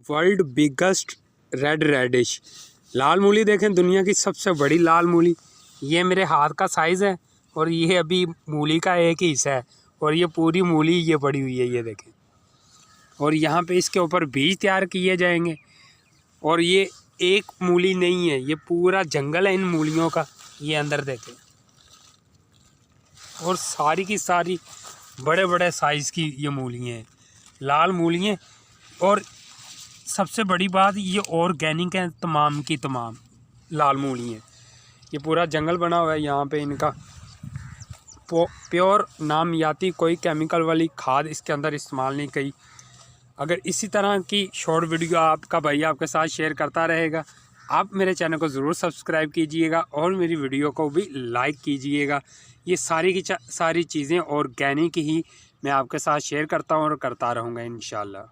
World biggest reddish. लाल मूली देखें, दुनिया की सबसे बड़ी लाल मूली। ये मेरे हाथ का साइज़ है और ये अभी मूली का एक ही हिस्सा है और ये पूरी मूली ये पड़ी हुई है, ये देखें। और यहाँ पे इसके ऊपर बीज तैयार किए जाएंगे। और ये एक मूली नहीं है, ये पूरा जंगल है इन मूलियों का। ये अंदर देखें, और सारी की सारी बड़े बड़े साइज़ की ये मूलियाँ हैं, लाल मूलियाँ। और सबसे बड़ी बात, ये ऑर्गेनिक है तमाम की तमाम लाल मूलियाँ। ये पूरा जंगल बना हुआ है यहाँ पे, इनका प्योर नामियाती, कोई केमिकल वाली खाद इसके अंदर इस्तेमाल नहीं की। अगर इसी तरह की शॉर्ट वीडियो आपका भाई आपके साथ शेयर करता रहेगा, आप मेरे चैनल को ज़रूर सब्सक्राइब कीजिएगा और मेरी वीडियो को भी लाइक कीजिएगा। ये सारी की सारी चीज़ें ऑर्गेनिक ही मैं आपके साथ शेयर करता हूँ और करता रहूँगा इंशाल्लाह।